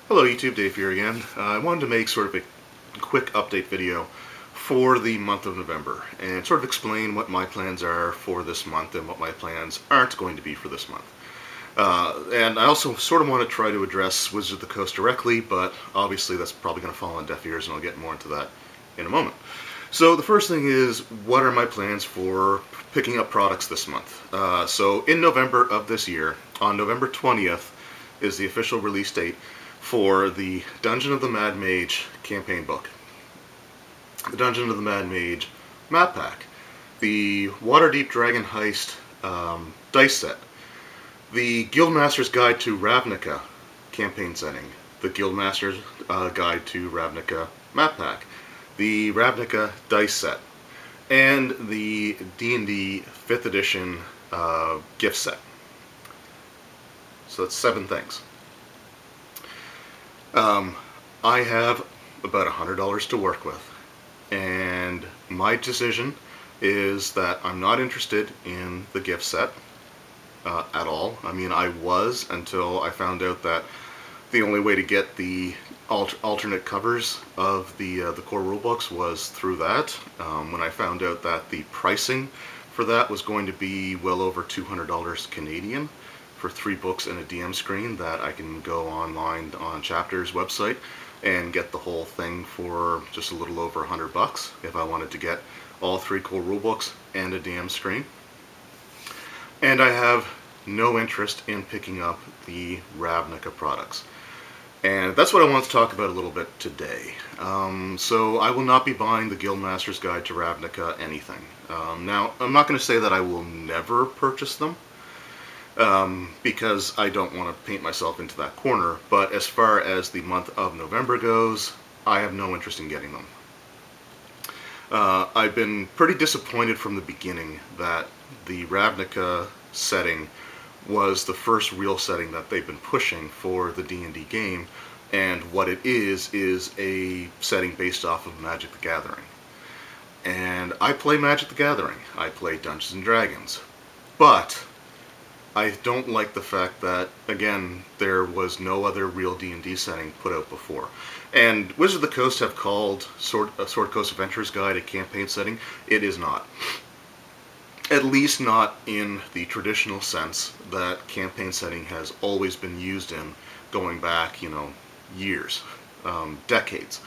Hello YouTube, Dave here again. I wanted to make sort of a quick update video for the month of November and sort of explain what my plans are for this month and what my plans aren't going to be for this month. And I also sort of want to try to address Wizards of the Coast directly, but obviously that's probably going to fall on deaf ears and I'll get more into that in a moment. So the first thing is, what are my plans for picking up products this month? So in November of this year, on November 20th is the official release date for the Dungeon of the Mad Mage campaign book, the Dungeon of the Mad Mage map pack, the Waterdeep Dragon Heist dice set, the Guildmaster's Guide to Ravnica campaign setting, the Guildmaster's Guide to Ravnica map pack, the Ravnica dice set, and the D&D 5th edition gift set. So that's 7 things. I have about $100 to work with, and my decision is that I'm not interested in the gift set at all. I mean, I was until I found out that the only way to get the alternate covers of the core rulebooks was through that. When I found out that the pricing for that was going to be well over $200 Canadian for 3 books and a DM screen, that I can go online on Chapter's website and get the whole thing for just a little over $100 if I wanted to get all 3 core rulebooks and a DM screen. And I have no interest in picking up the Ravnica products. And that's what I want to talk about a little bit today. So I will not be buying the Guildmaster's Guide to Ravnica anything. Now, I'm not going to say that I will never purchase them, because I don't want to paint myself into that corner, but as far as the month of November goes, I have no interest in getting them. I've been pretty disappointed from the beginning that the Ravnica setting was the first real setting that they've been pushing for the D&D game, and what it is a setting based off of Magic the Gathering. And I play Magic the Gathering, I play Dungeons and Dragons, but I don't like the fact that, again, there was no other real D&D setting put out before. And Wizards of the Coast have called Sword Coast Adventurer's Guide a campaign setting. It is not. At least not in the traditional sense that campaign setting has always been used in, going back, years, decades.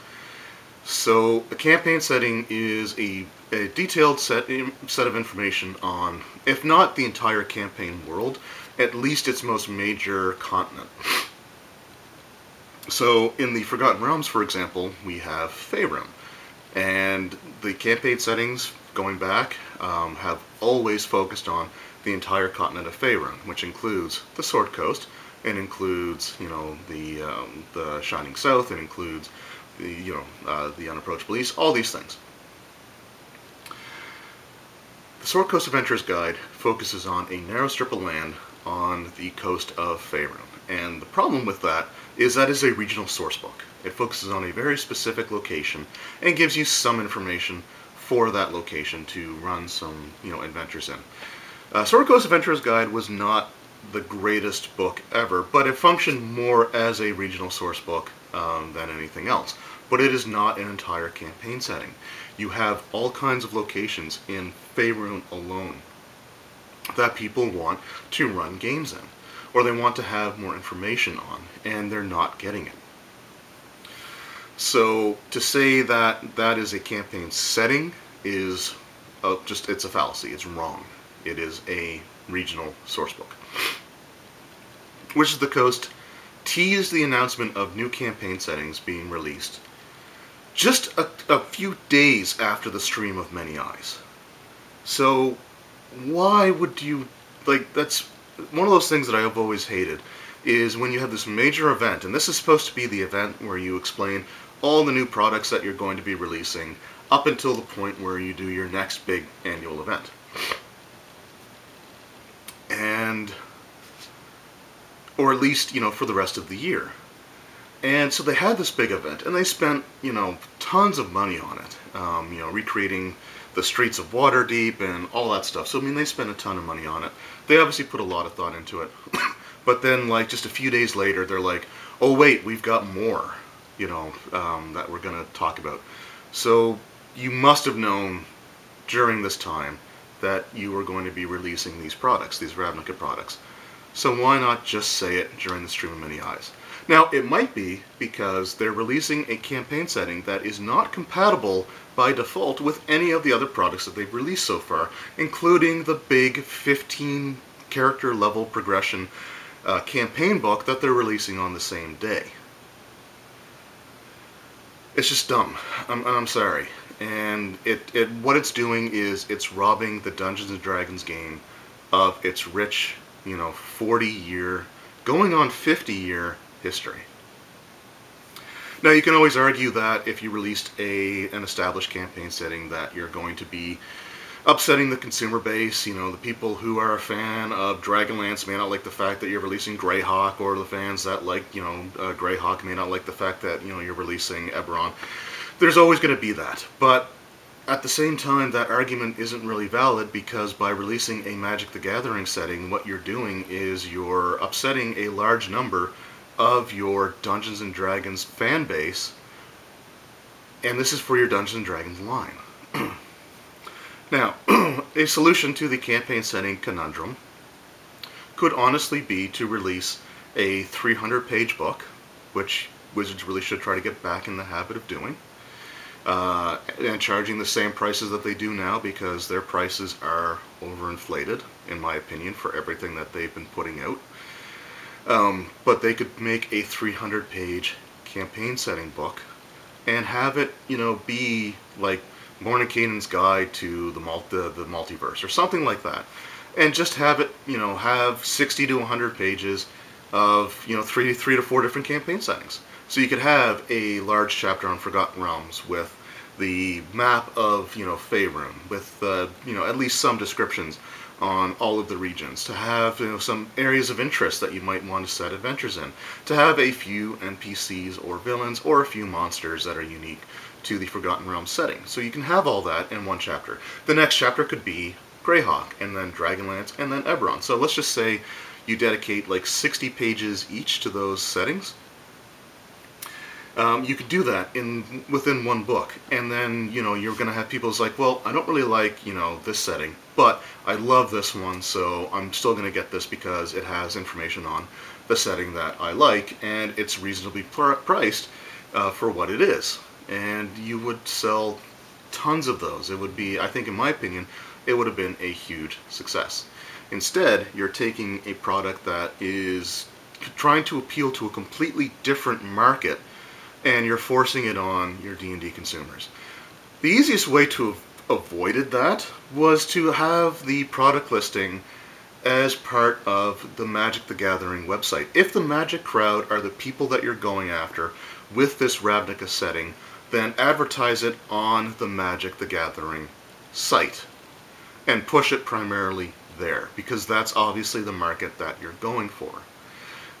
So a campaign setting is a detailed set of information on, if not the entire campaign world, at least its most major continent. So in the Forgotten Realms, for example, we have Faerun, and the campaign settings going back have always focused on the entire continent of Faerun, which includes the Sword Coast, and includes the Shining South, and includes the Unapproachable East, all these things. The Sword Coast Adventurer's Guide focuses on a narrow strip of land on the coast of Faerun, and the problem with that is a regional sourcebook. It focuses on a very specific location and gives you some information for that location to run some adventures in. Sword Coast Adventurer's Guide was not the greatest book ever, but it functioned more as a regional sourcebook than anything else. But it is not an entire campaign setting. You have all kinds of locations in Faerun alone that people want to run games in, or they want to have more information on, and they're not getting it. So to say that that is a campaign setting is it's a fallacy. It's wrong. It is a regional sourcebook. Wizards of the Coast teased the announcement of new campaign settings being released just a few days after the Stream of Many Eyes. So why would you, that's one of those things that I have always hated, is when you have this major event, and this is supposed to be the event where you explain all the new products that you're going to be releasing up until the point where you do your next big annual event. And, or at least, for the rest of the year. And so they had this big event, and they spent, tons of money on it, recreating the streets of Waterdeep and all that stuff. So, I mean, they spent a ton of money on it. They obviously put a lot of thought into it. But then, like, just a few days later, they're like, oh wait, we've got more, that we're going to talk about. So you must have known during this time that you were going to be releasing these products, these Ravnica products. So why not just say it during the stream of many eyes? Now, it might be because they're releasing a campaign setting that is not compatible by default with any of the other products that they've released so far, including the big 15 character level progression campaign book that they're releasing on the same day. It's just dumb. I'm sorry. And what it's doing is it's robbing the Dungeons & Dragons game of its rich, 40-year, going on 50-year history. Now, you can always argue that if you released an established campaign setting that you're going to be upsetting the consumer base. The people who are a fan of Dragonlance may not like the fact that you're releasing Greyhawk, or the fans that like, Greyhawk may not like the fact that, you're releasing Eberron. There's always going to be that. But at the same time, that argument isn't really valid, because by releasing a Magic the Gathering setting, what you're doing is you're upsetting a large number of your Dungeons & Dragons fan base, and this is for your Dungeons & Dragons line. Now, a solution to the campaign setting conundrum could honestly be to release a 300-page book, which Wizards really should try to get back in the habit of doing, and charging the same prices that they do now, because their prices are overinflated, in my opinion, for everything that they've been putting out. But they could make a 300-page campaign setting book and have it, be like Mordenkainen's Guide to the Multiverse, or something like that, and just have it, have 60 to 100 pages of, three to four different campaign settings. So you could have a large chapter on Forgotten Realms with the map of, Faerun, with, at least some descriptions on all of the regions, to have, some areas of interest that you might want to set adventures in, to have a few NPCs or villains or a few monsters that are unique to the Forgotten Realms setting. So you can have all that in one chapter. The next chapter could be Greyhawk, and then Dragonlance, and then Eberron. So let's just say you dedicate like 60 pages each to those settings. You could do that within one book, and then you're going to have people who's like, well, I don't really like this setting, but I love this one, so I'm still going to get this because it has information on the setting that I like, and it's reasonably priced for what it is. And you would sell tons of those. It would be, I think, in my opinion, it would have been a huge success. Instead, you're taking a product that is trying to appeal to a completely different market, and you're forcing it on your D&D consumers. The easiest way to have avoided that was to have the product listing as part of the Magic the Gathering website. If the Magic crowd are the people that you're going after with this Ravnica setting, then advertise it on the Magic the Gathering site and push it primarily there, because that's obviously the market that you're going for.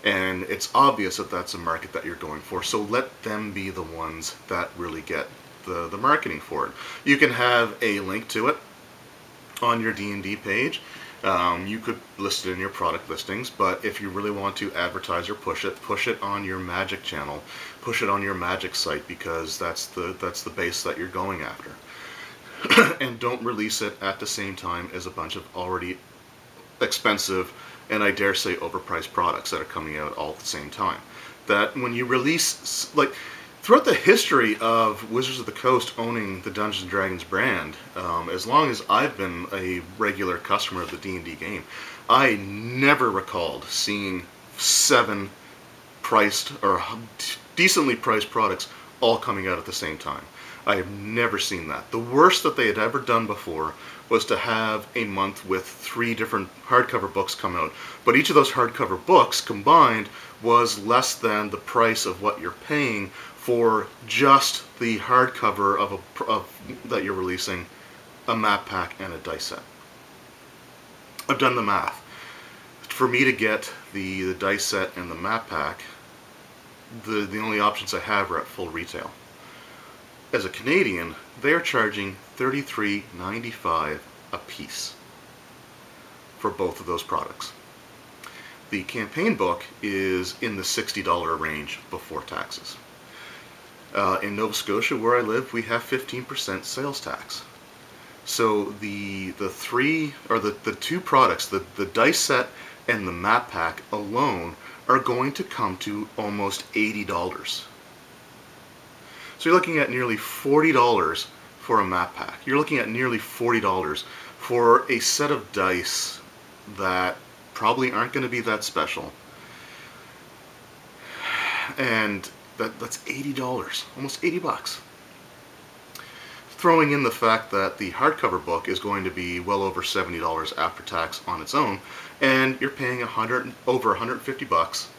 And it's obvious that that's a market that you're going for, so let them be the ones that really get the marketing for it. You can have a link to it on your D&D page. You could list it in your product listings, but if you really want to advertise or push it on your Magic channel, push it on your Magic site, because that's the base that you're going after. And don't release it at the same time as a bunch of already expensive, and I dare say overpriced products that are coming out all at the same time. That when you release, like, throughout the history of Wizards of the Coast owning the Dungeons & Dragons brand, as long as I've been a regular customer of the D&D game, I never recalled seeing 7 priced or decently priced products all coming out at the same time. I have never seen that. The worst that they had ever done before was to have a month with 3 different hardcover books come out, but each of those hardcover books combined was less than the price of what you're paying for just the hardcover that you're releasing, a map pack and a dice set. I've done the math. For me to get the dice set and the map pack, the only options I have are at full retail. As a Canadian, they're charging $33.95 a piece for both of those products. The campaign book is in the $60 range before taxes. In Nova Scotia, where I live, we have 15% sales tax. So the two products, the dice set and the map pack alone, are going to come to almost $80. So you're looking at nearly $40 for a map pack. You're looking at nearly $40 for a set of dice that probably aren't going to be that special. And that's $80, almost 80 bucks. Throwing in the fact that the hardcover book is going to be well over $70 after tax on its own, and you're paying over 150 bucks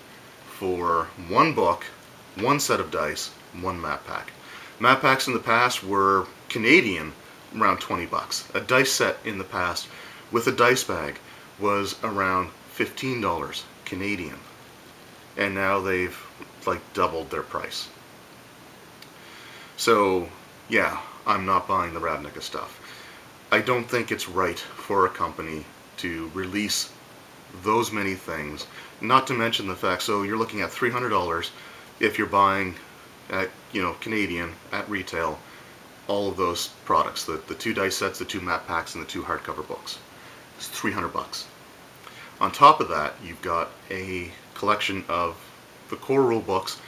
for one book, one set of dice, one map pack. Map packs in the past were Canadian, around 20 bucks. A dice set in the past with a dice bag was around $15 Canadian. And now they've like doubled their price. So yeah, I'm not buying the Ravnica stuff. I don't think it's right for a company to release those many things, not to mention the fact, so you're looking at $300 if you're buying at, Canadian at retail, all of those products, the two dice sets, the two map packs, and the two hardcover books. It's 300 bucks. On top of that, you've got a collection of the core rule books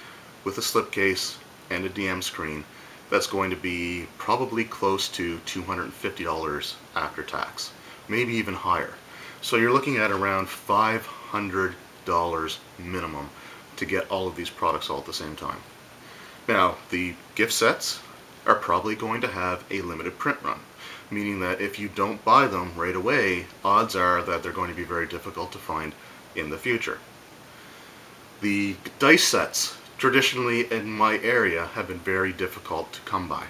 with a slipcase and a DM screen that's going to be probably close to $250 after tax, maybe even higher. So you're looking at around $500 minimum to get all of these products all at the same time. Now, the gift sets are probably going to have a limited print run, meaning that if you don't buy them right away, odds are that they're going to be very difficult to find in the future. The dice sets, traditionally in my area, have been very difficult to come by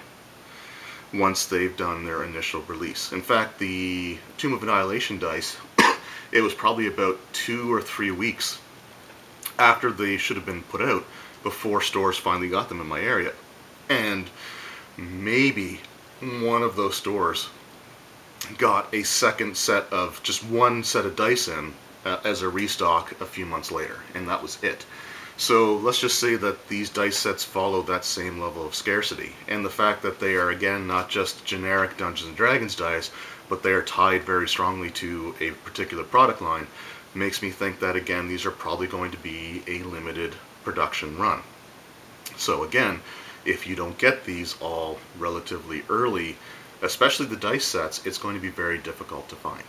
once they've done their initial release. In fact, the Tomb of Annihilation dice, it was probably about 2 or 3 weeks after they should have been put out before stores finally got them in my area. And maybe one of those stores got a second set of, just one set of dice in as a restock a few months later, and that was it. So let's just say that these dice sets follow that same level of scarcity, and the fact that they are, again, not just generic Dungeons & Dragons dice, but they are tied very strongly to a particular product line, makes me think that, again, these are probably going to be a limited production run. So again, if you don't get these all relatively early, especially the dice sets, it's going to be very difficult to find.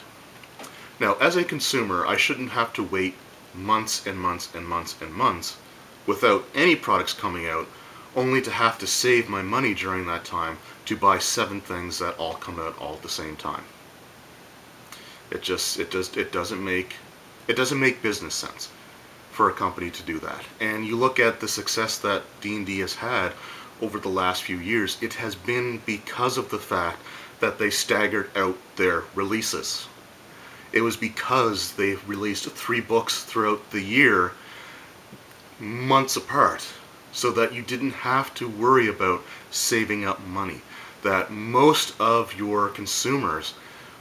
Now, as a consumer, I shouldn't have to wait months and months and months and months without any products coming out, only to have to save my money during that time to buy 7 things that all come out all at the same time. It doesn't make business sense for a company to do that. And you look at the success that D&D has had over the last few years, it has been because of the fact that they staggered out their releases. It was because they released 3 books throughout the year, months apart, so that you didn't have to worry about saving up money. That most of your consumers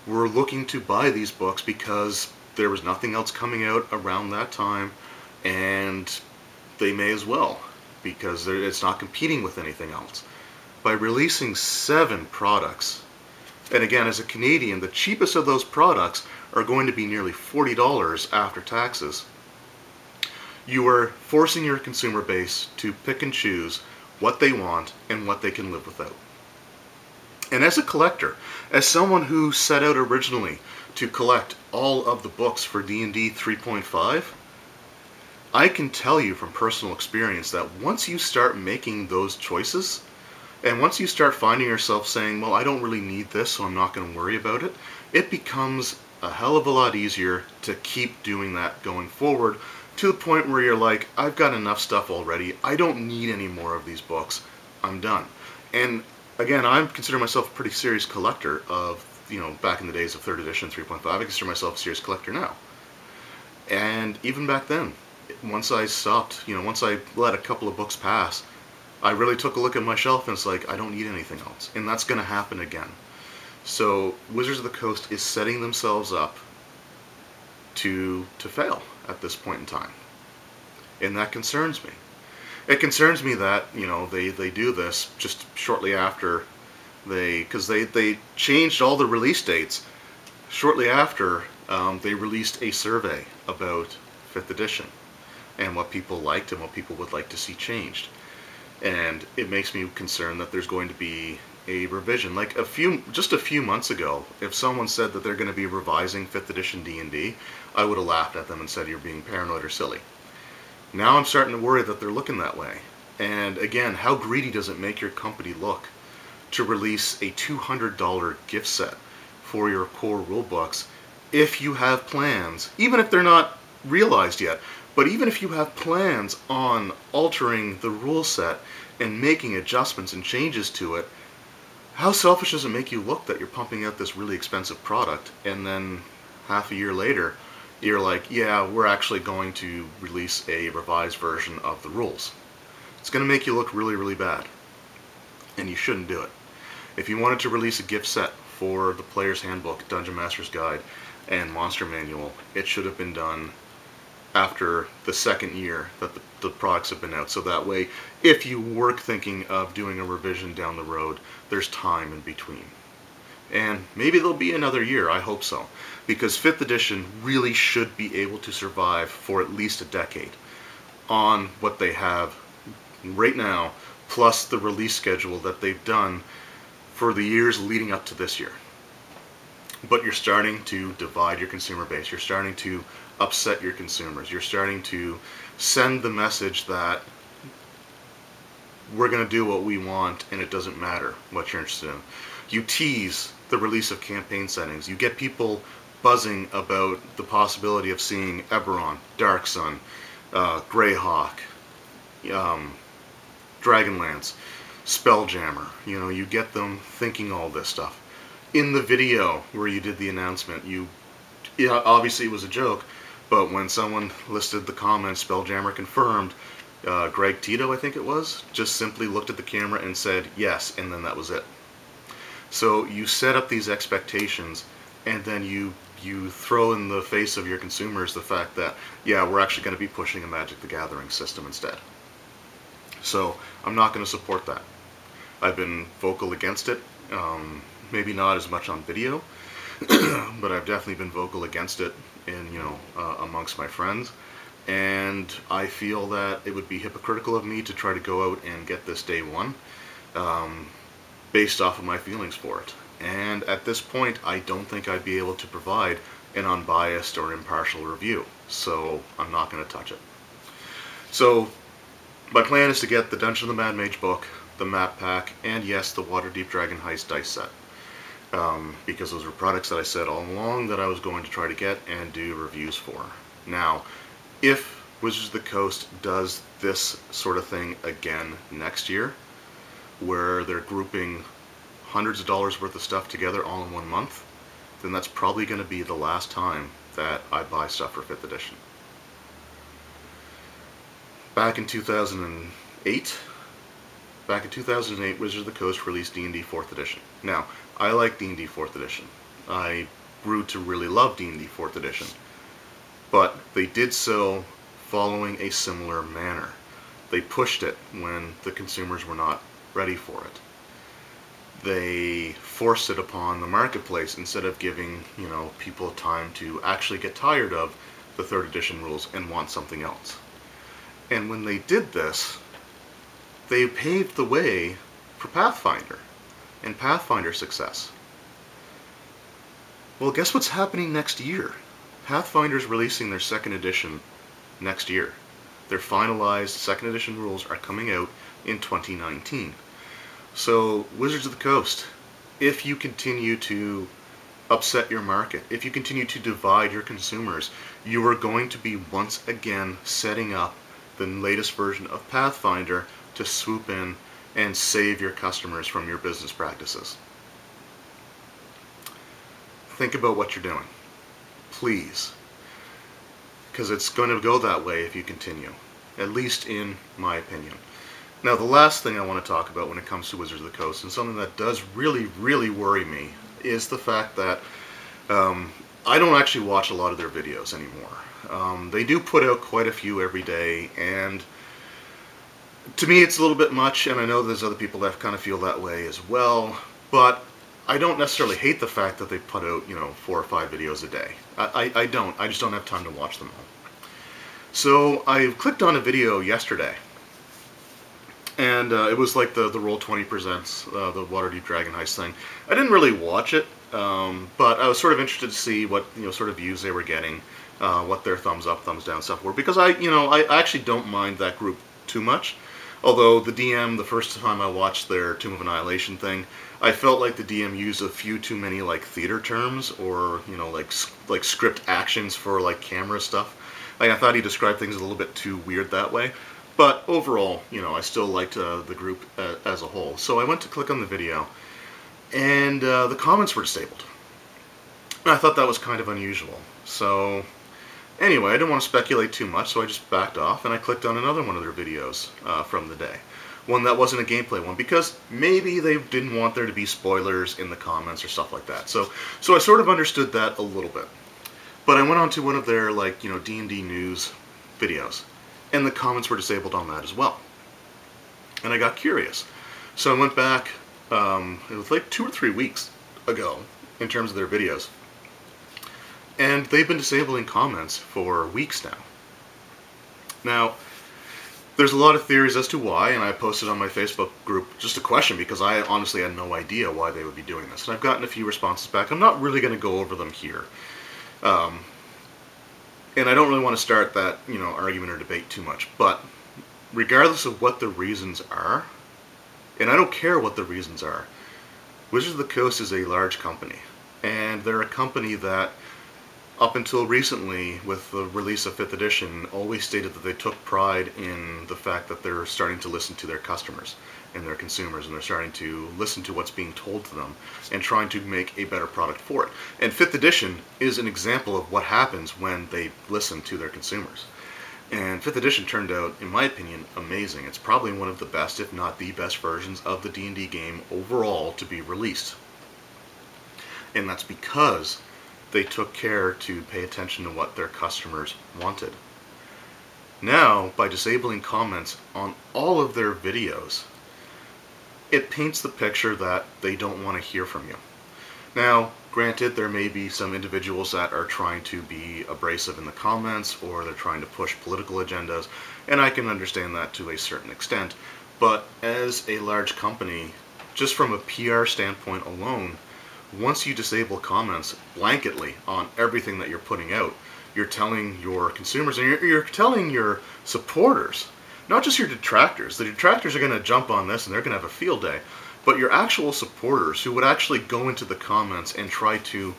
were looking to buy these books because there was nothing else coming out around that time, and they may as well, because it's not competing with anything else. By releasing 7 products, and again, as a Canadian, the cheapest of those products are going to be nearly $40 after taxes, you are forcing your consumer base to pick and choose what they want and what they can live without. And as a collector, as someone who set out originally to collect all of the books for D&D 3.5, I can tell you from personal experience that once you start making those choices, and once you start finding yourself saying, well, I don't really need this, so I'm not going to worry about it, it becomes a hell of a lot easier to keep doing that going forward, to the point where you're like, I've got enough stuff already, I don't need any more of these books, I'm done. And again, I consider myself a pretty serious collector of, back in the days of 3rd edition, 3.5, I consider myself a serious collector now. And even back then, once I stopped, once I let a couple of books pass, I really took a look at my shelf and it's like, I don't need anything else. And that's going to happen again. So Wizards of the Coast is setting themselves up to fail. at this point in time. And that concerns me. It concerns me that, you know, they do this just shortly after because they changed all the release dates shortly after they released a survey about 5th edition and what people liked and what people would like to see changed. And it makes me concerned that there's going to be a revision. Like just a few months ago, if someone said that they're going to be revising 5th edition D&D, I would have laughed at them and said you're being paranoid or silly. Now I'm starting to worry that they're looking that way. And again, how greedy does it make your company look to release a $200 gift set for your core rulebooks if you have plans, even if they're not realized yet, but even if you have plans on altering the rule set and making adjustments and changes to it, how selfish does it make you look that you're pumping out this really expensive product and then half a year later you're like, yeah, we're actually going to release a revised version of the rules. It's going to make you look really, really bad. And you shouldn't do it. If you wanted to release a gift set for the Player's Handbook, Dungeon Master's Guide, and Monster Manual, it should have been done after the second year that the products have been out. So that way, if you were thinking of doing a revision down the road, there's time in between. And maybe there'll be another year, I hope so. Because 5th edition really should be able to survive for at least a decade on what they have right now, plus the release schedule that they've done for the years leading up to this year. But you're starting to divide your consumer base. You're starting to upset your consumers. You're starting to send the message that we're going to do what we want and it doesn't matter what you're interested in. You tease the release of campaign settings. You get people buzzing about the possibility of seeing Eberron, Dark Sun, Greyhawk, Dragonlance, Spelljammer. You know, you get them thinking all this stuff. In the video where you did the announcement, obviously it was a joke, but when someone listed the comments, Spelljammer confirmed, Greg Tito, I think it was, just simply looked at the camera and said yes, and then that was it. So you set up these expectations, and then you throw in the face of your consumers the fact that, yeah, we're actually going to be pushing a Magic the Gathering system instead. So I'm not going to support that. I've been vocal against it, maybe not as much on video, but I've definitely been vocal against it amongst my friends. And I feel that it would be hypocritical of me to try to go out and get this day one based off of my feelings for it. And at this point, I don't think I'd be able to provide an unbiased or impartial review, so I'm not going to touch it. So my plan is to get the Dungeon of the Mad Mage book, the map pack, and yes, the Waterdeep Dragon Heist dice set. Because those were products that I said all along that I was going to try to get and do reviews for. Now, if Wizards of the Coast does this sort of thing again next year, where they're grouping hundreds of dollars worth of stuff together all in one month, then that's probably going to be the last time that I buy stuff for 5th edition. Back in 2008, Wizards of the Coast released D&D 4th edition. Now, I like D&D 4th edition. I grew to really love D&D 4th edition. But they did so following a similar manner. They pushed it when the consumers were not ready for it. They forced it upon the marketplace instead of giving, people time to actually get tired of the 3rd edition rules and want something else. And when they did this, they paved the way for Pathfinder and Pathfinder success. Well, guess what's happening next year? Pathfinder's releasing their 2nd edition next year. Their finalized 2nd edition rules are coming out in 2019. So, Wizards of the Coast, if you continue to upset your market, if you continue to divide your consumers, you are going to be once again setting up the latest version of Pathfinder to swoop in and save your customers from your business practices. Think about what you're doing. Please. Because it's going to go that way if you continue. At least in my opinion. Now, the last thing I want to talk about when it comes to Wizards of the Coast, and something that does really, really worry me, is the fact that I don't actually watch a lot of their videos anymore. They do put out quite a few every day, and to me it's a little bit much, and I know there's other people that kind of feel that way as well, but I don't necessarily hate the fact that they put out, 4 or 5 videos a day. I don't. I just don't have time to watch them all. So I clicked on a video yesterday, and it was like the Roll20 Presents, the Waterdeep Dragon Heist thing. I didn't really watch it, but I was sort of interested to see what sort of views they were getting, what their thumbs up, thumbs down stuff were, because I actually don't mind that group too much. Although the DM, the first time I watched their Tomb of Annihilation thing, I felt like the DM used a few too many like theater terms, or like script actions for like camera stuff. Like, I thought he described things a little bit too weird that way. But overall, I still liked the group as a whole. So I went to click on the video, and the comments were disabled. And I thought that was kind of unusual. So anyway, I didn't want to speculate too much, so I just backed off and I clicked on another one of their videos from the day. One that wasn't a gameplay one, because maybe they didn't want there to be spoilers in the comments or stuff like that. So I sort of understood that a little bit. But I went on to one of their, like, D&D news videos, and the comments were disabled on that as well. And I got curious. So I went back, it was like 2 or 3 weeks ago, in terms of their videos. And they've been disabling comments for weeks now. Now, there's a lot of theories as to why, and I posted on my Facebook group just a question, because I honestly had no idea why they would be doing this. And I've gotten a few responses back. I'm not really going to go over them here. And I don't really want to start that, argument or debate too much. But regardless of what the reasons are, and I don't care what the reasons are, Wizards of the Coast is a large company. And they're a company that, up until recently, with the release of 5th edition, always stated that they took pride in the fact that they're starting to listen to their customers and their consumers, and they're starting to listen to what's being told to them and trying to make a better product for it. And 5th edition is an example of what happens when they listen to their consumers. And 5th edition turned out, in my opinion, amazing. It's probably one of the best, if not the best, versions of the D&D game overall to be released. And that's because they took care to pay attention to what their customers wanted. Now, by disabling comments on all of their videos, it paints the picture that they don't want to hear from you. Now, granted, there may be some individuals that are trying to be abrasive in the comments, or they're trying to push political agendas, and I can understand that to a certain extent. But as a large company, just from a PR standpoint alone, once you disable comments blanketly on everything that you're putting out, you're telling your consumers, and you're telling your supporters, not just your detractors. The detractors are going to jump on this and they're going to have a field day. But your actual supporters, who would actually go into the comments and try to,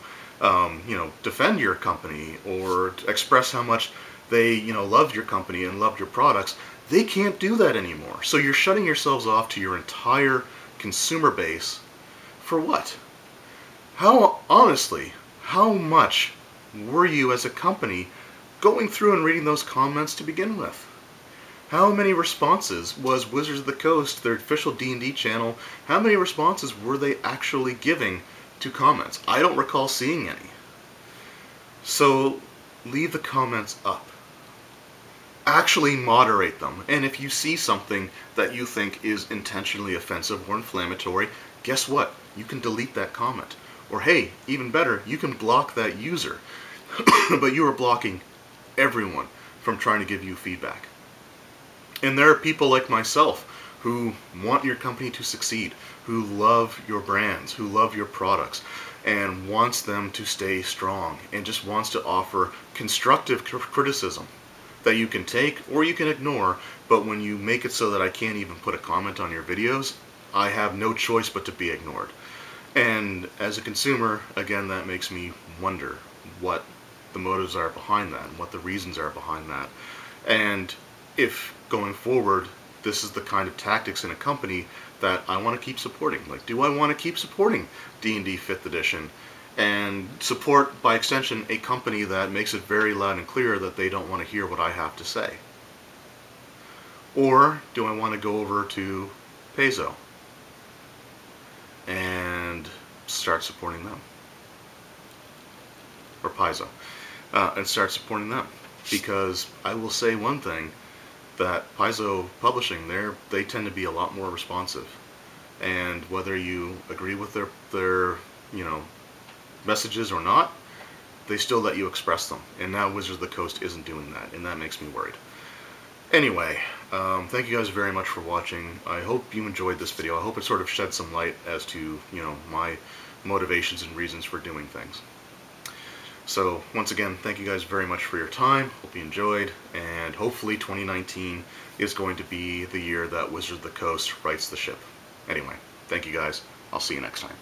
defend your company or express how much they, loved your company and loved your products, they can't do that anymore. So you're shutting yourselves off to your entire consumer base for what? Honestly, how much were you as a company going through and reading those comments to begin with? How many responses was Wizards of the Coast, their official D&D channel, how many responses were they actually giving to comments? I don't recall seeing any. So leave the comments up. Actually moderate them. And if you see something that you think is intentionally offensive or inflammatory, guess what? You can delete that comment. Or hey, even better, you can block that user. But you are blocking everyone from trying to give you feedback. And there are people like myself who want your company to succeed, who love your brands, who love your products, and wants them to stay strong, and just wants to offer constructive criticism that you can take or you can ignore. But when you make it so that I can't even put a comment on your videos, I have no choice but to be ignored. And as a consumer, again, that makes me wonder what the motives are behind that and what the reasons are behind that. And if going forward this is the kind of tactics in a company that I want to keep supporting. Like, do I want to keep supporting D&D 5th edition and support, by extension, a company that makes it very loud and clear that they don't want to hear what I have to say? Or do I want to go over to Paizo and start supporting them? Or Paizo, and start supporting them? because I will say one thing, that Paizo Publishing, they tend to be a lot more responsive. And whether you agree with their messages or not, they still let you express them. And now Wizards of the Coast isn't doing that, and that makes me worried. Anyway, thank you guys very much for watching. I hope you enjoyed this video. I hope it sort of shed some light as to, my motivations and reasons for doing things. So, once again, thank you guys very much for your time. Hope you enjoyed, and hopefully 2019 is going to be the year that Wizards of the Coast rights the ship. Anyway, thank you guys. I'll see you next time.